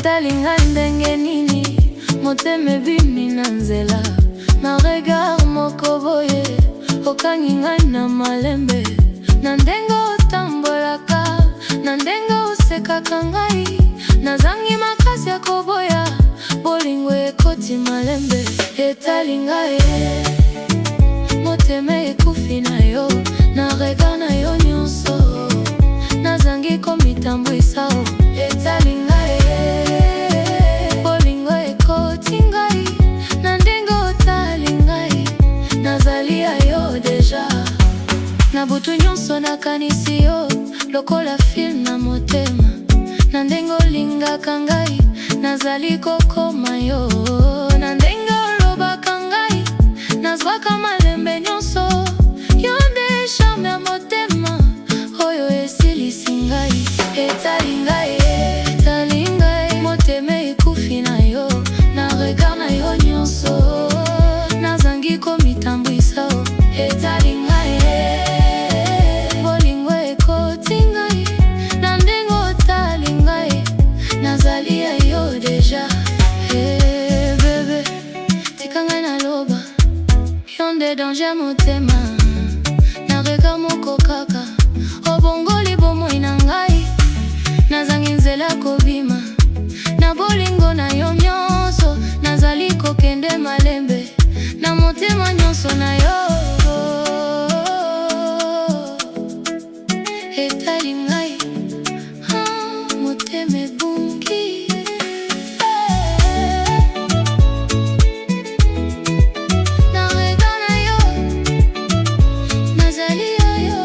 Etali ngai ndenge nini, motema ebimi na nzela. Na regard moko boye, okangi ngai na malembe. Na ndenge otambolaka, na ndenge osekaka ngai, nazangi makasi ya koboya, bolingo ekoti malembe. Etali ngai, motema ekufi na yo, na regard na yo nyonso, nazangi komitambwisa. Etali ngai, bolingo ekoti ngai, na ndenge otali ngai, nazali ya yo deja. Na butu nyonso nakanisi yo, lokola film na motema. Na ndenge olingaka ngai, nazali kokoma yo. Na ndenge olobaka ngai, nazwaka malembe nyonso. Yo nde charme ya motema, oyo esilisi ngai. Etali ngai, etali ngai, motema ekufi na yo, na regard na yo nyonso, nazangi komitambwisa. Etali ngai, bolingo ekoti ngai, na ndenge otali ngai, nazali ya yo deja. Bebe, tika ngai naloba, yo nde danger motema. Na regard moko kaka, obongoli bomoi na ngai, nazangi nzela kobima. Na bolingo na yo nyonso, nazali kokende malembe. Na motema nyonso na yo, etali ngai, motema ebungi. Na regard na yo, nazali ya yo.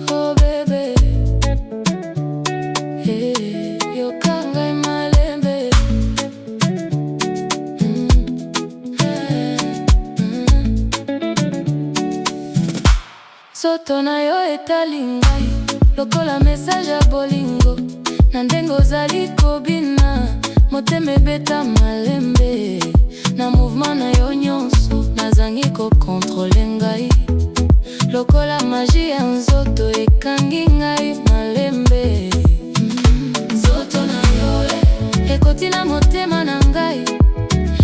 Oh bebe, yo kangai malembe. Nzoto na yo etali ngai, lokola message ya bolingo. Na ndenge ozali kobina, motema ebeta malembe. Na mouvement na yo nyonso, nazangi kokontrole ngai, lokola magie ya nzoto ekangi ngai malembe. Nzoto na yo ekoti na motema na ngai,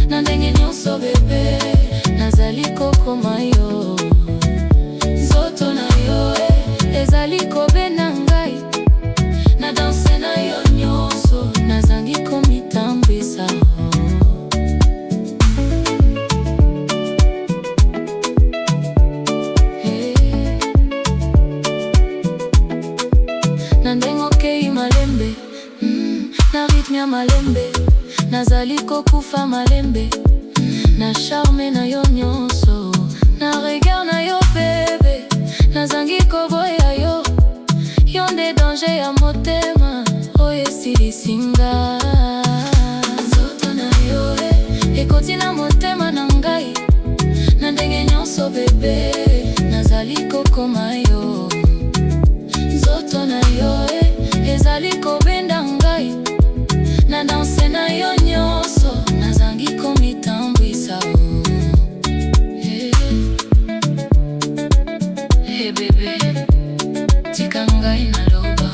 na ndenge nyonso bebe, nazali kokoma yo. Nzoto na yo ezali kobena ngai, na danse na yo nyonso, nazangi komitambwisa. Na ndenge okei malembe, na rythme ya malembe, nazali kokufa malembe. Na charme na yo nyonso, na regard na yo bebe, nazangi koboya yo. Yo nde danger ya motema, oyo esilisi ngai. Nzoto na yo ekoti na motema na ngai, na ndenge nyonso bebe, nazali kokoma yo. Nzoto na yo ezali kobenda ngai, na danse na yo nyonso, nazangi komitambwisa. Bebe, tika ngai naloba.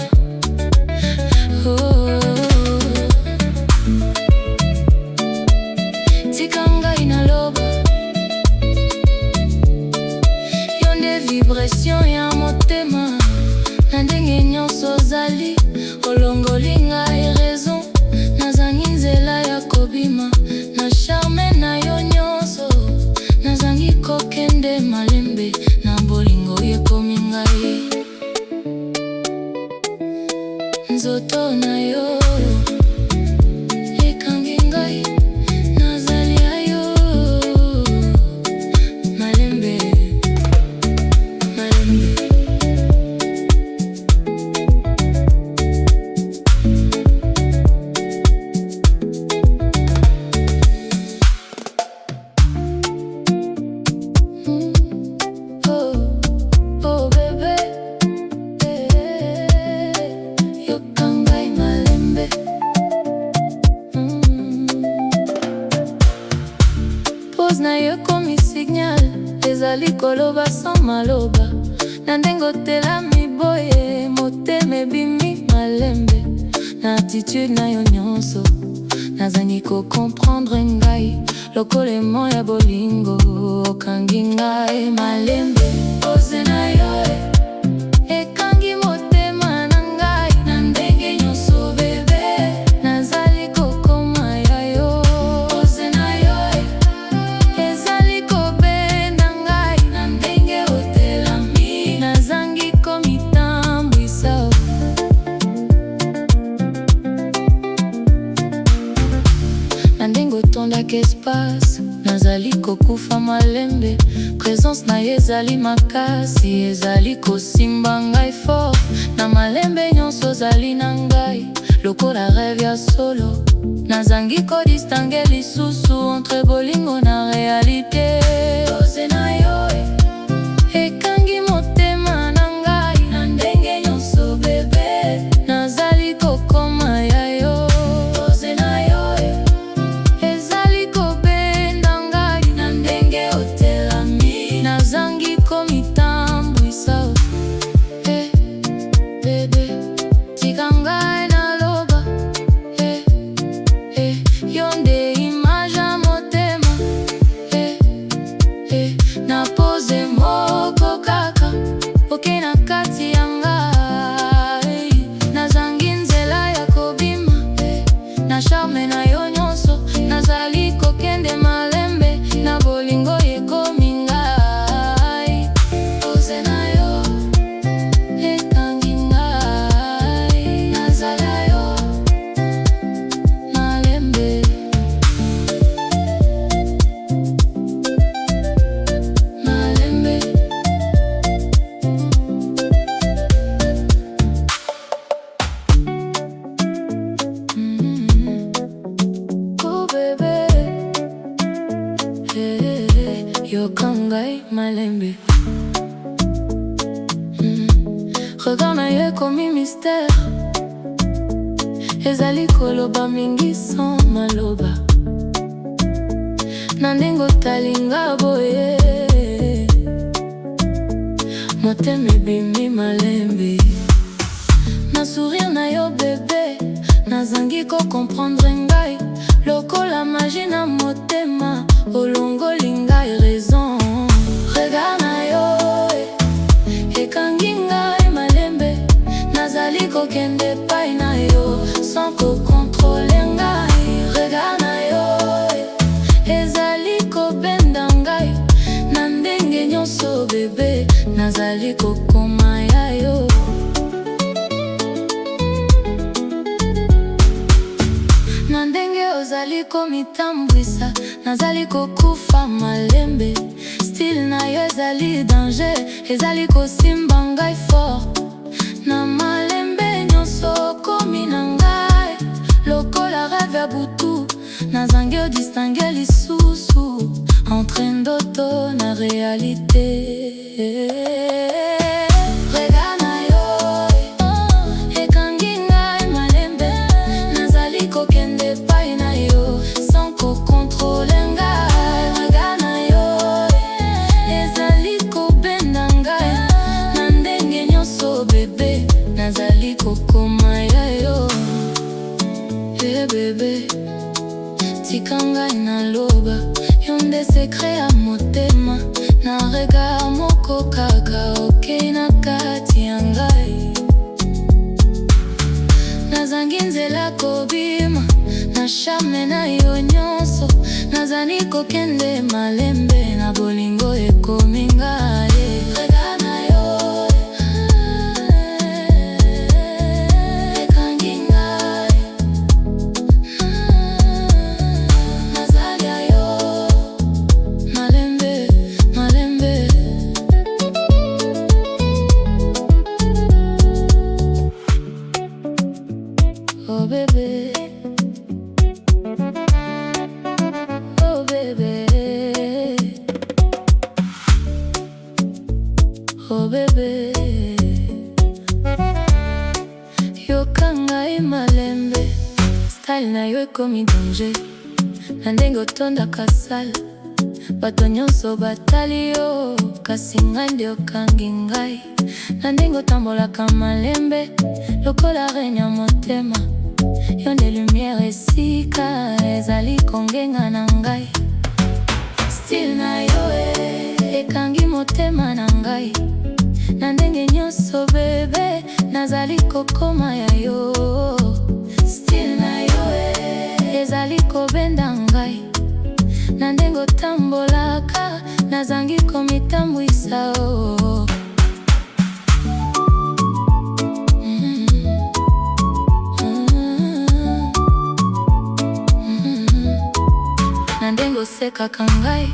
Tika ngai naloba, yo nde vibration ya motema. Na ndenge nyonso ozali, olongoli ngai raison, nazangi nzela ya kobima. Na charme na yo nyonso, nazangi kokende malembe. Na bolingo ekomi ngai, nzoto na yo ekangi ngai, nazali ya yo malembe, malembe. Oh bebe, yo kangai malembe. loba na ndengo tela miboye motema ebimi malembe na attitude na yo nyonso nazali ko comprendre ngai lokolemon ya bolingo okangi ngai malembe pose na yo ekangi motema na ngai na ndenge nyonso bebe nazali kokoma ya yo pose na yo ezali kobenda ngai na ndenge otelami nazangi komitambwisa na ndenge otondaka espace nazali kokufa malembe présence na ye ezali makasi ezali kosimba ngai fort na malembe nyonso ozali na ngai lokola rêve ya solo nazangi kodistingue lisusu entre bolingo na réalité pose na yo ekangi motema na ngai na ndenge nyonso bebe nazali kokoma ya yo pose na yo ezali kobenda ngai na ndenge otelami nazangi komitambwisa bebe tika ngai naloba yo nde image ya motema na pose moko kaka oke na kati ya ngai nazangi nzela ya kobima na charme na yo nyonso nazali kokende malembe na bolingo ekomi ngai pose na yo ekangi ngai nazala yo malembe malembe oh bebe yo kangai malembe regard na yo ekomi mystère ezali koloba mingi sans maloba na ndenge otalinga boye motema ebimi malembe na sourire na yo bebe nazangi comprendre ngai lokola magie na motema olongoli ngai raison regard na yo ekangi ngai malembe nazali kokende pai na yo sans kokontrole ngai regard na yo ezali kobenda ngai na ndenge nyonso bebe nazali kokoma ya yo na ndenge ozali komitambwisa nazali kokufa malembe style na yo ezali danger ezali kosimba ngai fort na malembe nyonso komi na ngai lokola rêve ya butu nazangi odistingue lisusu entre ndoto na réalité regard na yo ekangi ngai malembe nazali kokende pai na yo sans kokontrole ngai regard na yo ezali kobenda ngai na ndenge nyonso bebe nazali kokoma ya yo bebe tika ngai naloba yo nde sekre ya motema na regard moko kaka oke na kati ya ngai nazangi nzela kobima na charme na yo nyonso nazali kokende malembe na bolingo ekomi ngai regard na yo ekangi ngai nazali ya yo malembe malembe oh bebe oh bebe oh bebe yo kangai malembe style na yo ekomi danger na ndenge otondaka sala bato nyonso batali yo, kasi ngai nde okangi ngai. Na ndenge otambolaka malembe lokola reine ya motema, yo nde lumière esika ezali kongenga na ngai. Style na yo ekangi motema na ngai, na ndenge nyonso bebe nazali kokoma ya yo. Style na yo ezali kobenda ngai, na ndenge otambolaka nazangi komitambwisa o. Na ndenge osekaka ngai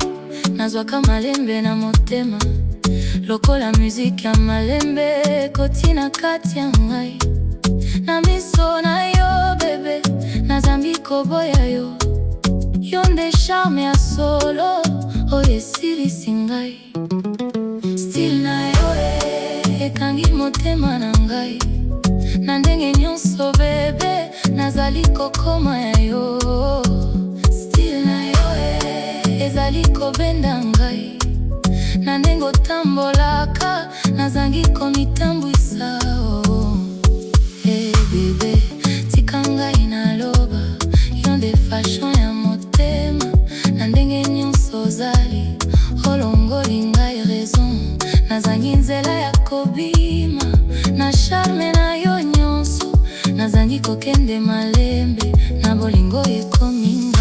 nazwaka malembe na motema, lokola muziki ya malembe ekoti na kati ya ngai. Na miso na yo bebe nazambi koboya yo, yo nde charme ya solo oyo esilisi ngai. Style na yo ekangi motema na ngai, na ndenge nyonso bebe nazali kokoma ya yo. Style na yo ezali kobenda ngai, na ndenge otambolaka nazangi komitambwisa o. Hey bebe tika ngai naloba, yo nde fashion ya motema, na ndenge nyonso ozali olongoli ngai raison. Nazangi nzela ya kobima na charme na yo nyonso, nazangi kokende malembe na bolingo ekomi